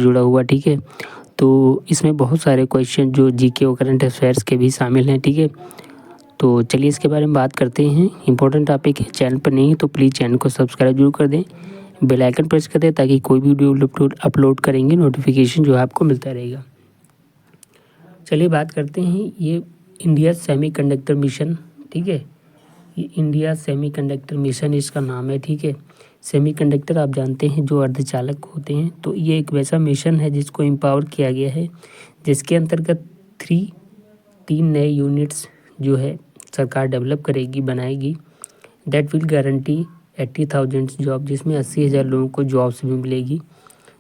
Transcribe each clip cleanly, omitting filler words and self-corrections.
जुड़ा हुआ, ठीक है। तो इसमें बहुत सारे क्वेश्चन जो जीके और करंट अफेयर्स के भी शामिल हैं, ठीक है। तो चलिए इसके बारे में बात करते हैं। इंपॉर्टेंट टॉपिक है, चैनल पर नहीं है तो प्लीज़ चैनल को सब्सक्राइब जरूर कर दें, बेल आइकन प्रेस कर दें ताकि कोई भी वीडियो अपलोड करेंगे नोटिफिकेशन जो है आपको मिलता रहेगा। चलिए बात करते हैं, ये इंडिया सेमीकंडक्टर मिशन, ठीक है। ये इंडिया सेमीकंडक्टर मिशन इसका नाम है, ठीक है। सेमीकंडक्टर आप जानते हैं जो अर्धचालक होते हैं, तो ये एक वैसा मिशन है जिसको एम्पावर किया गया है, जिसके अंतर्गत तीन नए यूनिट्स जो है सरकार डेवलप करेगी, बनाएगी। दैट विल गारंटी 80,000 जॉब, जिसमें 80,000 लोगों को जॉब्स भी मिलेगी।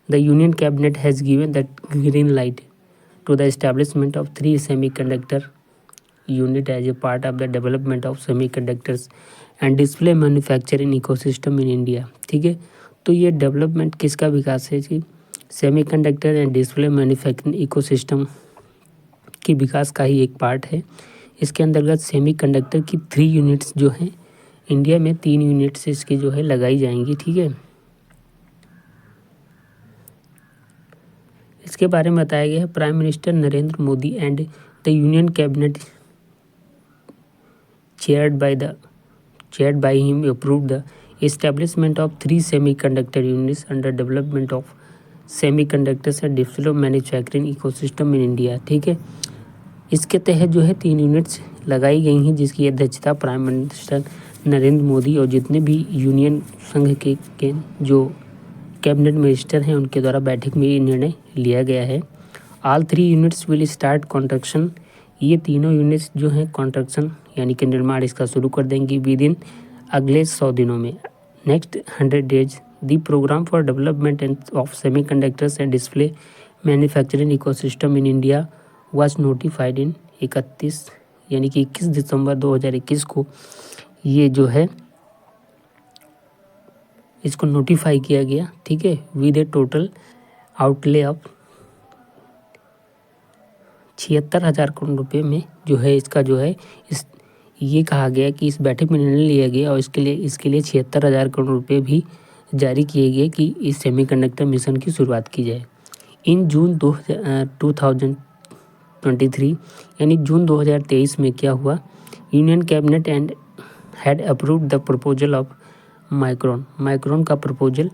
The union cabinet has given the green light to the establishment of 3 semiconductor unit as a part of the development of semiconductors and display manufacturing ecosystem in India, ठीक है। तो ये development किसका विकास है कि semiconductor and display manufacturing ecosystem की विकास का ही एक पार्ट है। इसके अंतर्गत सेमीकंडक्टर की 3 यूनिट्स जो हैं, इंडिया में 3 यूनिट्स इसकी जो है लगाई जाएंगी, ठीक है। इसके बारे में बताया गया है, prime minister Narendra Modi and the union cabinet chaired by him approved the establishment of 3 semiconductor units under development of semiconductors and display manufacturing ecosystem in India, ठीक है। इसके तहत जो है 3 यूनिट्स लगाई गई हैं, जिसकी अध्यक्षता प्राइम मिनिस्टर नरेंद्र मोदी और जितने भी यूनियन संघ के जो कैबिनेट मिनिस्टर हैं उनके द्वारा बैठक में ये निर्णय लिया गया है। All 3 units will start construction, ये तीनों यूनिट्स जो हैं कंस्ट्रक्शन यानी कि निर्माण इसका शुरू कर देंगी विद इन अगले 100 दिनों में। Next 100 days the programme for development of semiconductors and display manufacturing ecosystem in India was notified in 21 यानी कि 21 दिसंबर 2021 को ये जो है इसको नोटिफाई किया गया, ठीक है। With A total outlay of 76,000 crore रुपये में जो है इसका जो है ये कहा गया कि इस बैठक में निर्णय लिया गया और इसके लिए 76,000 करोड़ रुपये भी जारी किए गए कि इस सेमीकंडक्टर मिशन की शुरुआत की जाए। इन जून 2023 यानी जून 2023 में क्या हुआ, union cabinet and had approved the proposal of micron का प्रपोजल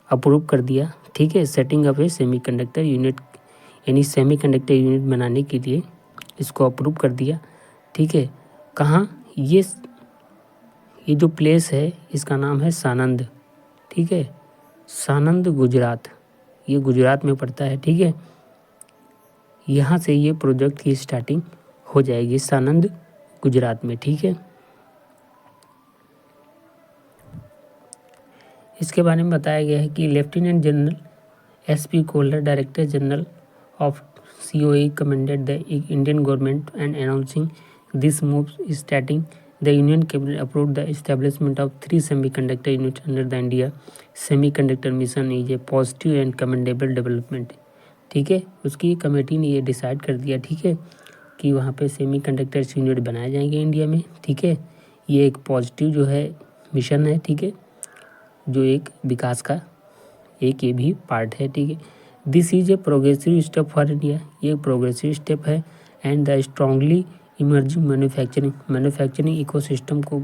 अप्रूव कर दिया, ठीक है। सेटिंग अप ए सेमीकंडक्टर यूनिट यानी सेमीकंडक्टर यूनिट बनाने के लिए इसको अप्रूव कर दिया, ठीक है। कहाँ, ये जो प्लेस है इसका नाम है सानंद, ठीक है। सानंद गुजरात, ये गुजरात में पड़ता है, ठीक है। यहाँ से ये प्रोजेक्ट की स्टार्टिंग हो जाएगी सानंद गुजरात में, ठीक है। इसके बारे में बताया गया है कि lieutenant general SP Kolhar, director general of COE, commended the Indian government and announcing this move starting the union cabinet approved the establishment of 3 semiconductor unit under the India semiconductor mission is a positive and commendable development, ठीक है। उसकी committee ने ये decide कर दिया, ठीक है, कि वहाँ पे सेमीकंडक्टर यूनिट बनाए जाएंगे इंडिया में, ठीक है। ये एक पॉजिटिव जो है मिशन है, ठीक है, जो एक विकास का एक ये भी पार्ट है, ठीक है। This is a progressive step for India, ये प्रोग्रेसिव स्टेप है and the strongly emerging manufacturing ecosystem को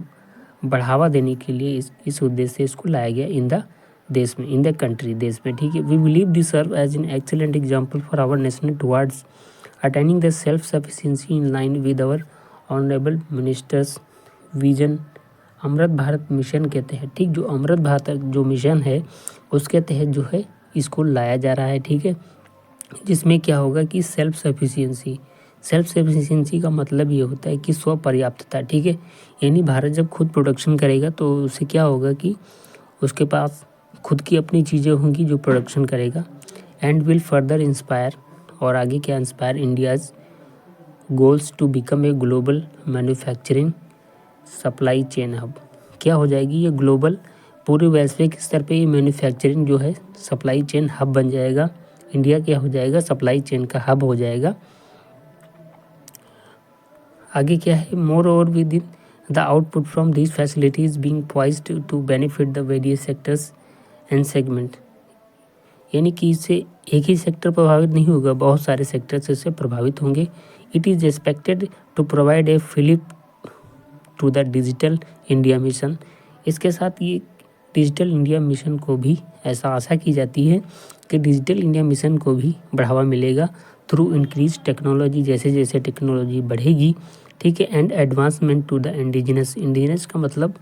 बढ़ावा देने के लिए इस उद्देश्य से इसको लाया गया इन द देश में, इन द कंट्री, देश में, ठीक है। We believe this serve as an excellent example for our nation towards attaining the self sufficiency in line with our honourable minister's vision Amrit Bharat mission के तहत, ठीक। जो अमृत भारत जो मिशन है उसके तहत जो है इसको लाया जा रहा है, ठीक है। जिसमें क्या होगा कि सेल्फ सफिशिएंसी का मतलब ये होता है कि स्व पर्याप्तता, ठीक है। यानी भारत जब खुद प्रोडक्शन करेगा तो उससे क्या होगा कि उसके पास खुद की अपनी चीज़ें होंगी जो प्रोडक्शन करेगा। एंड विल फर्दर इंस्पायर, और आगे क्या, inspire India's goals to become a global manufacturing supply chain hub. क्या हो जाएगी ये ग्लोबल, पूरे वैश्विक स्तर पे ये मैन्युफैक्चरिंग जो है सप्लाई चेन हब बन जाएगा। इंडिया क्या हो जाएगा, सप्लाई चेन का हब हो जाएगा। आगे क्या है, moreover within the output from this facilities being poised to benefit the various sectors and segment. यानी कि इससे एक ही सेक्टर प्रभावित नहीं होगा, बहुत सारे सेक्टर से इससे प्रभावित होंगे। It is expected to provide a fillip to the Digital India mission. इसके साथ ये डिजिटल इंडिया मिशन को भी ऐसा आशा की जाती है कि डिजिटल इंडिया मिशन को भी बढ़ावा मिलेगा थ्रू इंक्रीज टेक्नोलॉजी, जैसे जैसे टेक्नोलॉजी बढ़ेगी, ठीक है, and advancement to the indigenous का मतलब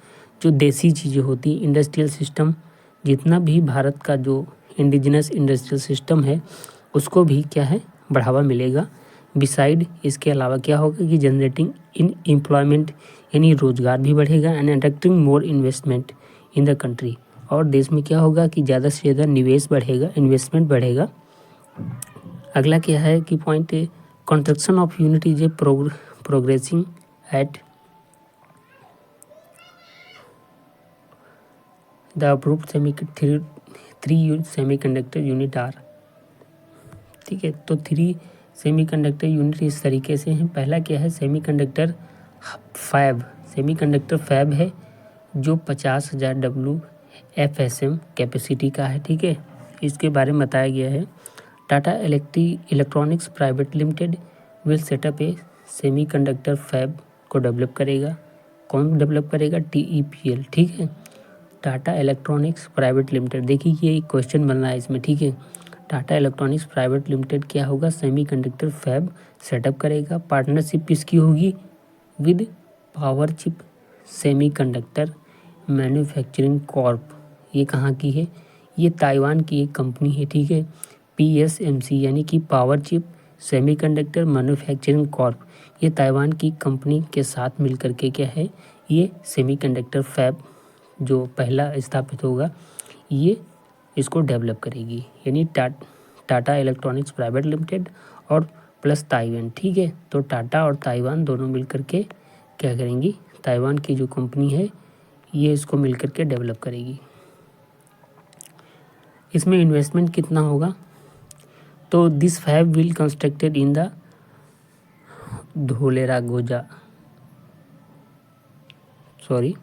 जो देसी चीज़ें होती हैं, इंडस्ट्रियल सिस्टम, जितना भी भारत का जो इंडिजिनस इंडस्ट्रियल सिस्टम है उसको भी क्या है बढ़ावा मिलेगा। बिसाइड इसके अलावा क्या होगा कि जनरेटिंग इन एम्प्लॉयमेंट, यानी रोजगार भी बढ़ेगा, and attracting more investment in the country, और देश में क्या होगा कि ज़्यादा से ज़्यादा निवेश बढ़ेगा, इन्वेस्टमेंट बढ़ेगा। अगला क्या है कि पॉइंट है construction of unit is a progressing at the approved three semiconductor unit are, ठीक है। तो 3 सेमीकंडक्टर यूनिट इस तरीके से हैं। पहला क्या है सेमीकंडक्टर फैब है जो 50,000 WFSM कैपेसिटी का है, ठीक है। इसके बारे में बताया गया है Tata Electronics Private limited will set up a semiconductor fab को डेवलप करेगा। कौन डेवलप करेगा? TEPL, ठीक है, टाटा इलेक्ट्रॉनिक्स प्राइवेट लिमिटेड। देखिए ये क्वेश्चन बन रहा है इसमें, ठीक है। टाटा इलेक्ट्रॉनिक्स प्राइवेट लिमिटेड क्या होगा? सेमीकंडक्टर फैब सेटअप करेगा। पार्टनरशिप किसकी होगी? With power chip semiconductor manufacturing Corp. ये कहाँ की है? ये ताइवान की एक कंपनी है, ठीक है। PSMC यानी कि power chip semiconductor manufacturing Corp, ये ताइवान की कंपनी के साथ मिलकर के क्या है ये सेमीकंडक्टर फैब जो पहला स्थापित होगा ये इसको डेवलप करेगी, यानी टाटा इलेक्ट्रॉनिक्स प्राइवेट लिमिटेड और प्लस ताइवान, ठीक है। तो टाटा और ताइवान दोनों मिलकर के क्या करेंगी? ताइवान की जो कंपनी है ये इसको मिलकर के डेवलप करेगी। इसमें इन्वेस्टमेंट कितना होगा? तो this fab will constructed in the Dholera गोजा, सॉरी,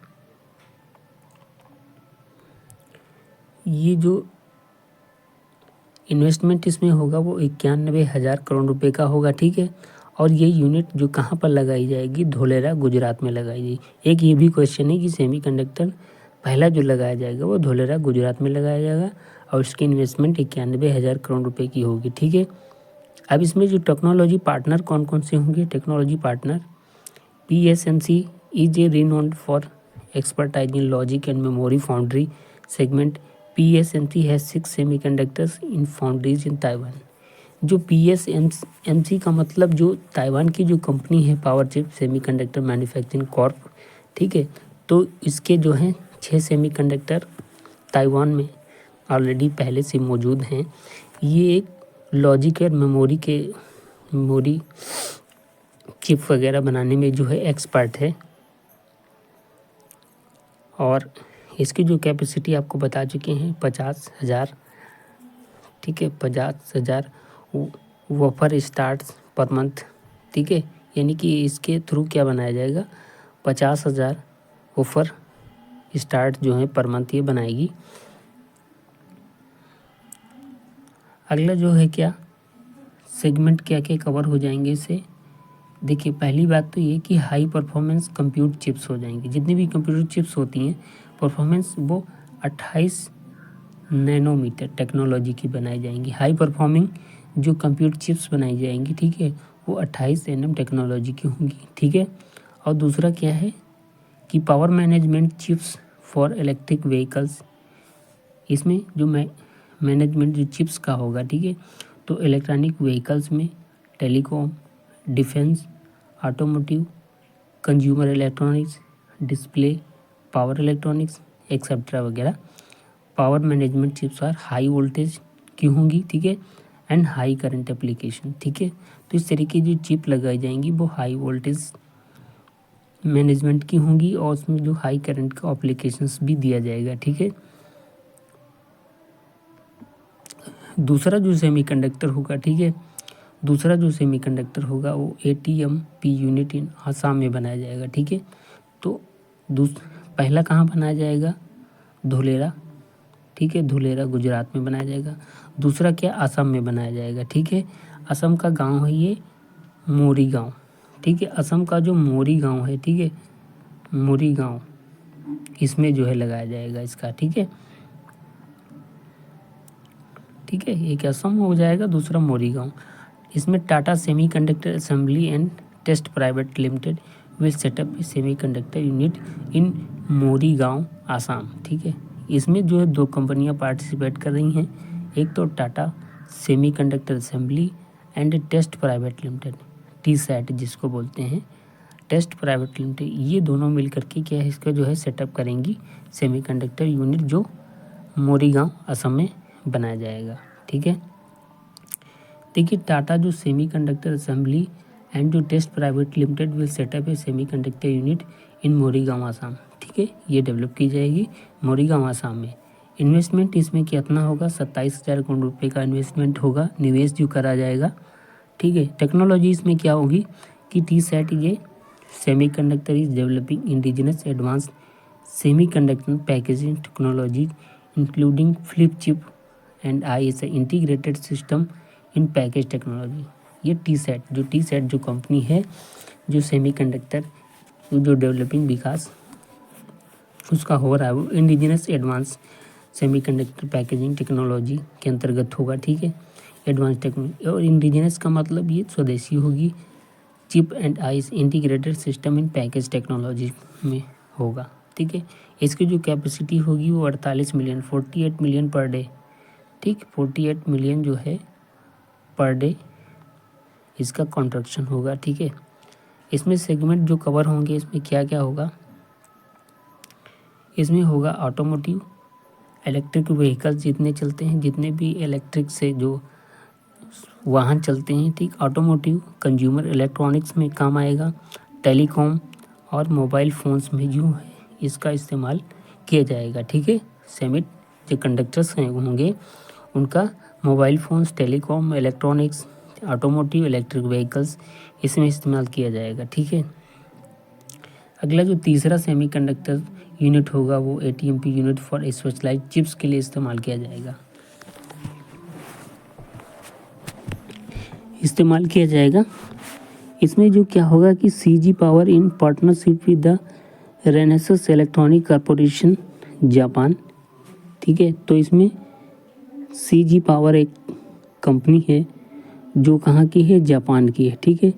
ये जो इन्वेस्टमेंट इसमें होगा वो 91,000 करोड़ रुपए का होगा, ठीक है। और ये यूनिट जो कहाँ पर लगाई जाएगी? धोलेरा गुजरात में लगाई जाएगी। एक ये भी क्वेश्चन है कि सेमीकंडक्टर पहला जो लगाया जाएगा वो धोलेरा गुजरात में लगाया जाएगा और इसकी इन्वेस्टमेंट 91,000 करोड़ रुपए की होगी, ठीक है। अब इसमें जो टेक्नोलॉजी पार्टनर कौन कौन से होंगे? Technology partner PSMC is a renowned for expertise in logic and memory foundry segment. PSMC has 6 semiconductors in foundries in Taiwan. जो PSMC का मतलब जो ताइवान की जो कंपनी है power chip semiconductor manufacturing Corp, ठीक है, तो इसके जो हैं 6 सेमीकंडक्टर ताइवान में ऑलरेडी पहले से मौजूद हैं। ये एक लॉजिक और मेमोरी चिप वगैरह बनाने में जो है एक्सपर्ट है और इसकी जो कैपेसिटी आपको बता चुके हैं 50,000, ठीक है, 50,000 वॉफर स्टार्ट्स पर मंथ, ठीक है, यानी कि इसके थ्रू क्या बनाया जाएगा? 50,000 वॉफर स्टार्ट जो है पर मंथ ये बनाएगी। अगला जो है क्या सेगमेंट क्या क्या कवर हो जाएंगे इससे? देखिए पहली बात तो ये कि हाई परफॉर्मेंस कंप्यूटर चिप्स हो जाएंगी। जितनी भी कंप्यूटर चिप्स होती हैं परफॉर्मेंस वो 28 नैनोमीटर टेक्नोलॉजी की बनाई जाएंगी। हाई परफॉर्मिंग जो कंप्यूटर चिप्स बनाई जाएंगी, ठीक है, वो 28 nm टेक्नोलॉजी की होंगी, ठीक है। और दूसरा क्या है कि power management chips for electric vehicles. इसमें जो मैनेजमेंट जो चिप्स का होगा, ठीक है, तो इलेक्ट्रॉनिक व्हीकल्स में telecom, defence, automotive, consumer electronics, display, power electronics etcetera वगैरह। Power management chips are high voltage की होंगी, ठीक है, एंड हाई करंट एप्लीकेशन, ठीक है। तो इस तरीके की जो चिप लगाई जाएंगी वो हाई वोल्टेज मैनेजमेंट की होंगी और उसमें जो हाई करंट का एप्लीकेशंस भी दिया जाएगा, ठीक है। दूसरा जो सेमीकंडक्टर होगा, ठीक है, दूसरा जो सेमीकंडक्टर होगा वो ATMP यूनिट इन आसाम में बनाया जाएगा, ठीक है। तो पहला कहाँ बनाया जाएगा? धोलेरा, ठीक है, धोलेरा गुजरात में बनाया जाएगा। दूसरा क्या असम में बनाया जाएगा, ठीक है। असम का गांव है ये मोरी गांव, ठीक है। असम का जो मोरी गांव है, ठीक है, मोरी गांव, इसमें जो है लगाया जाएगा इसका, ठीक है, ठीक है। एक असम हो जाएगा, दूसरा मोरी गांव। इसमें Tata semiconductor assembly and test private limited will set up semiconductor unit in Mori गांव आसाम, ठीक है। इसमें जो है 2 कंपनियां पार्टिसिपेट कर रही हैं, एक तो Tata semiconductor assembly and test private Limited, TSAT जिसको बोलते हैं, टेस्ट प्राइवेट लिमिटेड। ये दोनों मिल करके क्या है, इसका जो है सेटअप करेंगी सेमीकंडक्टर यूनिट, जो मोरीगांव असम में बनाया जाएगा, ठीक है। देखिए टाटा जो सेमीकंडक्टर असेंबली एंड जो Test private limited will set up a semiconductor unit in Morigaon Assam, ठीक है। ये डेवलप की जाएगी मोरीगांव आसाम में। इन्वेस्टमेंट इसमें कितना होगा, 27,000 करोड़ रुपये का इन्वेस्टमेंट होगा, निवेश जो करा जाएगा, ठीक है। टेक्नोलॉजी इसमें क्या होगी कि TSAT ये semiconductor is developing indigenous advance semiconductor packaging technology including flip chip and ISI integrated system in package technology. ये TSAT जो कंपनी है, जो सेमीकंडक्टर जो डेवलपिंग विकास उसका हो रहा है, वो indigenous advance semiconductor packaging technology के अंतर्गत होगा, ठीक है। एडवांस टेक्नोलॉजी, और इंडिजिनस का मतलब ये स्वदेशी होगी, chip and ice integrated system in package technology में होगा, ठीक है। इसकी जो कैपेसिटी होगी वो 48 मिलियन 48 मिलियन पर डे, ठीक, 48 मिलियन जो है पर डे इसका कंस्ट्रक्शन होगा, ठीक है। इसमें सेगमेंट जो कवर होंगे, इसमें क्या क्या होगा, इसमें होगा ऑटोमोटिव, इलेक्ट्रिक व्हीकल्स जितने चलते हैं, जितने भी इलेक्ट्रिक से जो वाहन चलते हैं, ठीक, ऑटोमोटिव, कंज्यूमर इलेक्ट्रॉनिक्स में काम आएगा, टेलीकॉम और मोबाइल फ़ोन्स में जो है इसका इस्तेमाल किया जाएगा, ठीक है। सेमी जो कंडक्टर्स हैं होंगे उनका mobile phones, telecom, electronics, automotive, electric vehicles इसमें इस्तेमाल किया जाएगा, ठीक है। अगला जो तीसरा सेमीकंडक्टर यूनिट होगा वो ATMP unit for specialised chips के लिए इस्तेमाल किया जाएगा। इसमें जो क्या होगा कि CG power in partnership with the Renesas electronic corporation Japan, ठीक है। तो इसमें CG पावर एक कंपनी है जो कहाँ की है, जापान की है, ठीक है।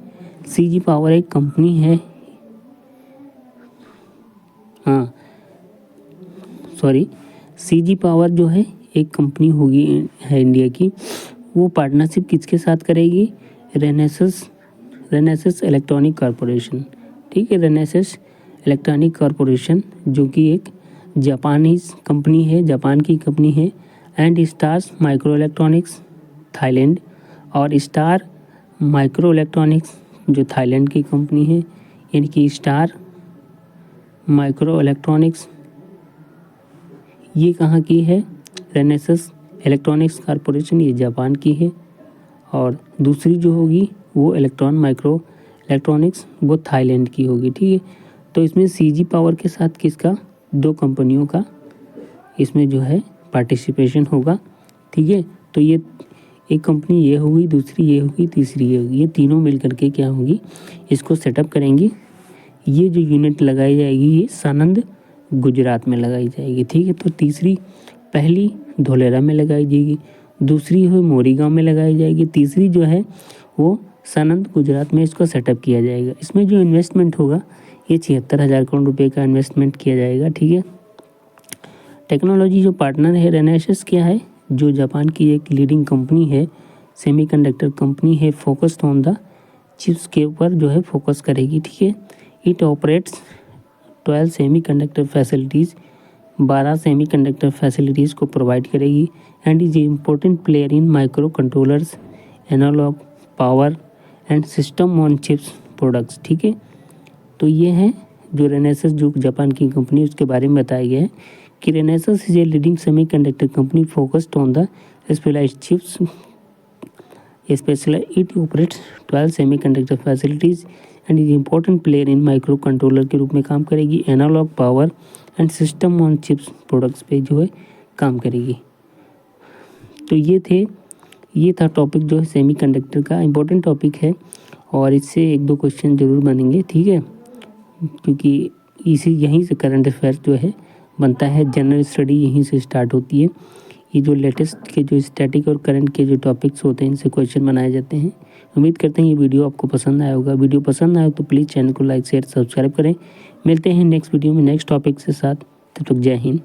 CG पावर एक कंपनी है, हाँ सॉरी, CG पावर जो है एक कंपनी होगी है इंडिया की, वो पार्टनरशिप किसके साथ करेगी, रेनेसास इलेक्ट्रॉनिक कॉरपोरेशन, ठीक है। रेनेसास इलेक्ट्रॉनिक कॉरपोरेशन जो कि एक जापानीज कंपनी है, जापान की कंपनी है, and stars micro electronics Thailand, और स्टार माइक्रो इलेक्ट्रॉनिक्स जो थाईलैंड की कंपनी है, यानी कि स्टार माइक्रो इलेक्ट्रॉनिक्स ये कहाँ की है, रेनेसास इलेक्ट्रॉनिक्स कॉरपोरेशन ये जापान की है, और दूसरी जो होगी वो माइक्रो इलेक्ट्रॉनिक्स वो थाईलैंड की होगी, ठीक है। तो इसमें CG पावर के साथ किसका, 2 कंपनियों का इसमें जो है पार्टिसिपेशन होगा, ठीक है। तो ये एक कंपनी ये होगी, दूसरी ये होगी, तीसरी ये होगी, ये तीनों मिल करके क्या होगी, इसको सेटअप करेंगी। ये जो यूनिट लगाई जाएगी ये सानंद गुजरात में लगाई जाएगी, ठीक है। तो तीसरी, पहली धोलेरा में लगाई जाएगी, दूसरी है मोरीगांव में लगाई जाएगी, तीसरी जो है वो सानंद गुजरात में इसको सेटअप किया जाएगा। इसमें जो इन्वेस्टमेंट होगा ये 76,000 करोड़ रुपये का इन्वेस्टमेंट किया जाएगा, ठीक है। टेक्नोलॉजी जो पार्टनर है रेनेसास क्या है, जो जापान की एक लीडिंग कंपनी है, सेमीकंडक्टर कंपनी है, फोकस्ड ऑन द चिप्स के ऊपर जो है फोकस करेगी, ठीक है। It operates 12 semiconductor facilities, 12 semiconductor facilities को प्रोवाइड करेगी, and is important player in microcontrollers, analogue power and system on chips products, ठीक है। तो ये है जो रेनेसास जो जापान की कंपनी उसके बारे में बताया गया है कि Renesas is a leading semiconductor company focused on the specialised chips, it operates 12 semiconductor facilities and is important player in microcontroller के रूप में काम करेगी, analogue power and system on chips products पे जो है काम करेगी। तो ये था टॉपिक जो है सेमीकंडक्टर का। इम्पोर्टेंट टॉपिक है और इससे 1-2 क्वेश्चन ज़रूर बनेंगे, ठीक है, क्योंकि यहीं से करंट अफेयर्स जो है बनता है, जनरल स्टडी यहीं से स्टार्ट होती है। ये जो लेटेस्ट के जो स्टैटिक और करंट के जो टॉपिक्स होते हैं इनसे क्वेश्चन बनाए जाते हैं। उम्मीद करते हैं ये वीडियो आपको पसंद आया होगा। वीडियो पसंद आया तो प्लीज़ चैनल को लाइक शेयर सब्सक्राइब करें। मिलते हैं नेक्स्ट वीडियो में नेक्स्ट टॉपिक के साथ। तब तक जय हिंद।